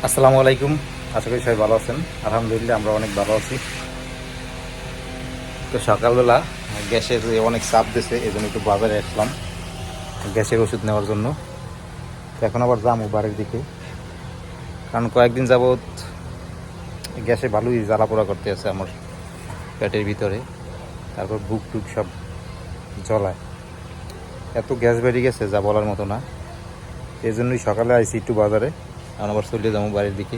আসসালামু আলাইকুম। আশা করি সবাই ভালো আছেন। আলহামদুলিল্লাহ আমরা অনেক ভালো আছি। তো সকালবেলা গ্যাসের অনেক চাপ দিয়েছে, এই জন্য একটু বাজারে আসলাম গ্যাসের ওষুধ নেওয়ার জন্য। তো এখন আবার যাবো বাড়ির দিকে, কারণ কয়েকদিন যাবৎ গ্যাসে ভালোই জ্বালাপোড়া করতে আছে আমার পেটের ভিতরে, তারপর বুক টুক সব জ্বলায়। এত গ্যাস বেড়ে গেছে যা বলার মতো না। এই জন্যই সকালে আইসি একটু বাজারে, এখন আবার চলে যাবো বাড়ির দিকে।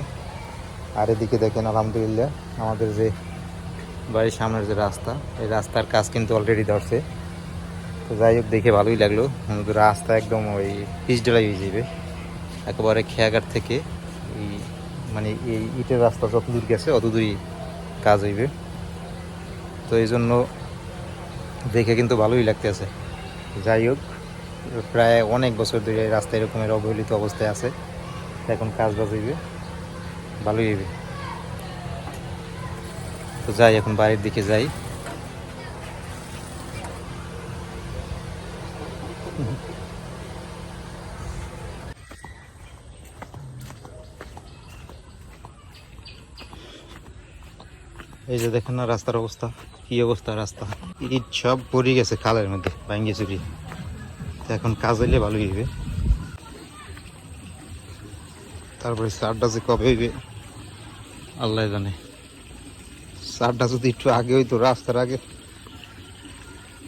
আর এদিকে দেখেন আলহামদুলিল্লাহ আমাদের যে বাড়ির সামনের যে রাস্তা, এই রাস্তার কাজ কিন্তু অলরেডি ধরছে। তো যাই হোক, দেখে ভালোই লাগলো। রাস্তা একদম ওই পিচ ঢালাই হয়ে যাবে একেবারে খেয়াঘাট থেকে। এই মানে এই ইটের রাস্তা যত দূর গেছে অত দূরই কাজ হইবে। তো এই জন্য দেখে কিন্তু ভালোই লাগতেছে। যাই হোক, প্রায় অনেক বছর ধরে এই রাস্তা এরকমের অবহেলিত অবস্থায় আছে। এখন কাজ বাজ হইবে, ভালোই হইবে। তো যাই, এখন বাড়ির দিকে যাই। এই যে দেখেন না রাস্তার অবস্থা, কি অবস্থা রাস্তা, ইট সব পড়ে গেছে খালের মধ্যে ভাঙ্গে চুরি। তো এখন কাজ হইলে ভালোই হইবে। তারপরে সারটা যে কবে হইবে আল্লাহ জানে। সারটা যদি একটু আগে হইতো, রাস্তার আগে,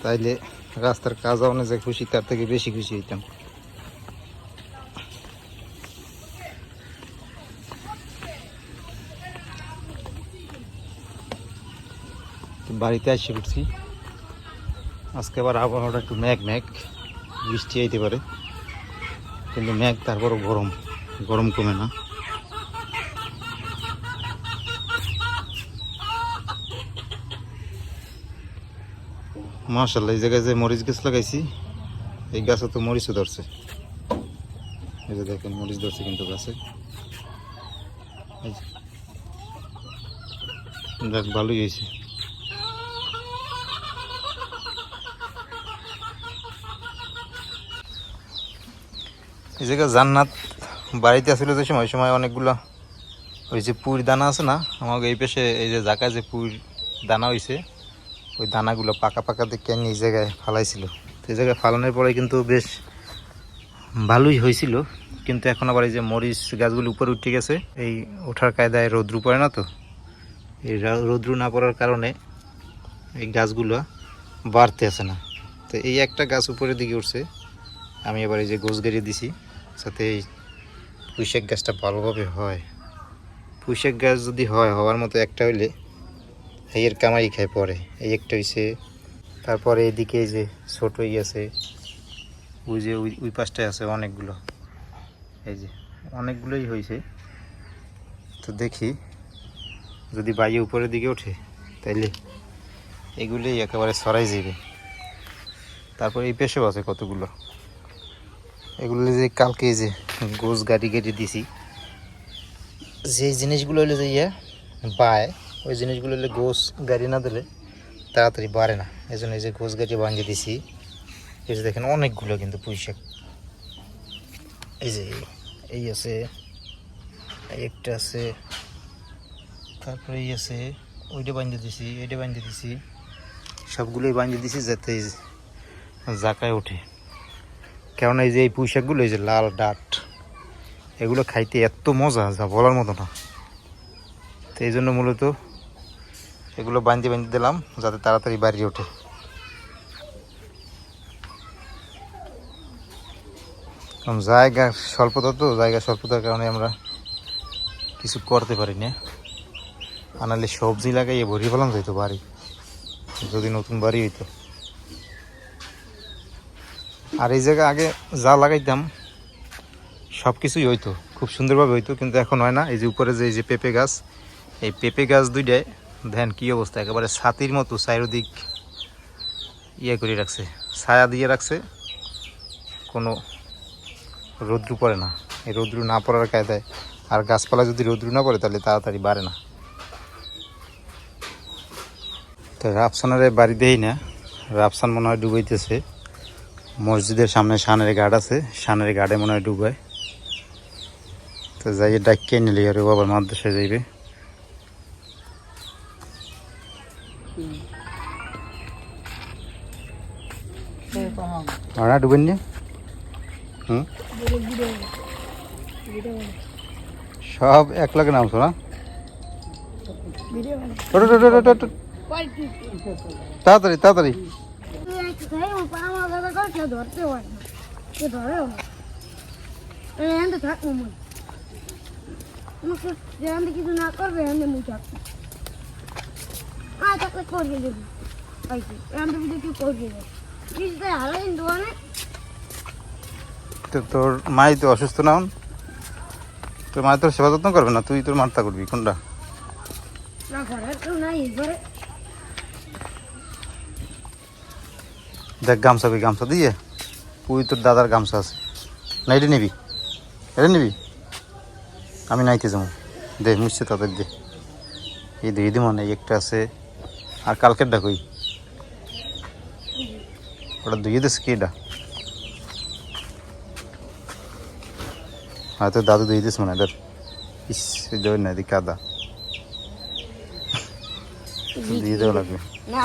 তাইলে রাস্তার কাজ হওয়ানো যে খুশি তার থেকে বেশি খুশি হইতাম। বাড়িতে এসে পড়ছি। আজকে আবার আবহাওয়াটা একটু মেঘ মেঘ, বৃষ্টি আইতে পারে, কিন্তু মেঘ তারপরও গরম, গরম কমে না। মাশাআল্লাহ, এই জায়গায় যে মরিচ গাছ লাগাইছি, এই গাছে তো মরিচও ধরছে। এই যে দেখেন মরিচ ধরছে কিন্তু গাছে। যাক, ভালোই হয়েছে। এই জায়গায় জান্নাত বাড়িতে আসলে যে সময় সময় অনেকগুলো ওই যে পুঁই দানা আছে না, আমাকে এই পাশে এই যে জায়গায় যে পুঁই দানা হয়েছে, ওই দানাগুলো পাকা পাকা দেখে এই জায়গায় ফালাইছিল। তো এই জায়গায় ফালানোর পরে কিন্তু বেশ ভালোই হয়েছিল, কিন্তু এখন আবার এই যে মরিচ গাছগুলো উপরে উঠে গেছে। এই ওঠার কায়দায় রৌদ্র পড়ে না, তো এই রৌদ্র না পড়ার কারণে এই গাছগুলো বাড়তে আসে না। তো এই একটা গাছ উপরের দিকে উঠছে, আমি এবার এই যে গোছ গেড়ে দিছি যাতে এই পুঁইশাক গাছটা ভালোভাবে হয়। পুঁইশাক গাছ যদি হয়, হওয়ার মতো একটা হইলে এর কামাই খায় পরে। এই একটা হইছে, তারপরে এদিকে এই যে ছোটই আছে, ওই যে ওই পাশটায় আছে অনেকগুলো, এই যে অনেকগুলোই হয়েছে। তো দেখি যদি বাইরে উপরের দিকে ওঠে তাইলে এগুলোই একেবারে ছড়াই যাবে। তারপরে এই পেশেও আছে কতগুলো, এগুলো যে কালকে যে গোছ গাড়ি কেটে দিছি, যে জিনিসগুলো হলে যে বায়, ওই জিনিসগুলো হলে গোছ গাড়ি না দিলে তাড়াতাড়ি বাড়ে না। এই জন্য এই যে গোছ গাড়ি বাঁধিয়ে দিছি। এই যে দেখেন অনেকগুলো কিন্তু পুঁইশাক, এই যে এই আছে, এই একটা আছে, তারপরে এই আছে, ওইটা বাঁধিয়ে দিছি, এইটা বাঁধিয়ে দিছি, সবগুলোই বাঁধিয়ে দিছি যাতে জাকায় ওঠে। কেননা এই যে এই পুঁইশাকগুলো, এই যে লাল ডাট, এগুলো খাইতে এত মজা যা বলার মতো না। তো এই জন্য মূলত এগুলো বাঁধিয়ে দিলাম যাতে তাড়াতাড়ি বাড়িয়ে ওঠে। কারণ জায়গা স্বল্পতা, তো জায়গা স্বল্পতার কারণে আমরা কিছু করতে পারি না। আনালে সবজি লাগাইয়ে ভরিয়ে ফেলাম যাইতো বাড়ি, যদি নতুন বাড়ি হইতো। আর এই জায়গায় আগে যা লাগাইতাম সব কিছুই হইতো, খুব সুন্দরভাবে হইতো, কিন্তু এখন হয় না। এই যে উপরে যে এই যে পেঁপে গাছ, এই পেঁপে গাছ দুইটায় ধ্যান কী অবস্থা, একেবারে ছাতির মতো চারিদিক করে রাখছে, ছায়া দিয়ে রাখছে, কোনো রৌদ্র পড়ে না। এই রৌদ্র না পড়ার কায়দায়, আর গাছপালা যদি রৌদ্র না পড়ে তাহলে তাড়াতাড়ি বাড়ে না। তো রাফসানের বাড়ি দেই না, রাফসান মনে হয় ডুবাইতেছে। মসজিদের সামনে সানের গার্ড আছে, সানের গার্ডে মনে হয় ডুবায়। তো যাই ডাকিয়ে নিলে আর আবার মাদ্রাসায় যাইবে। না ডুবেন নি। সব এক লাগে নামছো না? তাড়াতাড়ি তাড়াতাড়ি। কিছু না করবে করবে যদি কেউ করবে হারাই দোকানে। তো তোর মাই তো অসুস্থ না? তোর মায়ের তোর সেবা যত্ন করবে না, তুই তোর মারতা করবি কোনটা? না ঘরের কেউ নাই ঘরে। দেখ গামছা বি গামছা দিয়ে তুই তোর দাদার গামছা আছে না, এটা নিবি? এটা নিবি? আমি নাইতে যাবো, দে মুছছে তাদের দে। এই দিয়ে দি মনে একটা আছে, আর কালকের ডাকই ওটা ধুয়ে দিস কি এটা? হয়তো দাদু ধুয়ে দিস মনে এদের। ইস দেবে না এদিকে কাদা দিয়ে দেওয়া লাগবে। না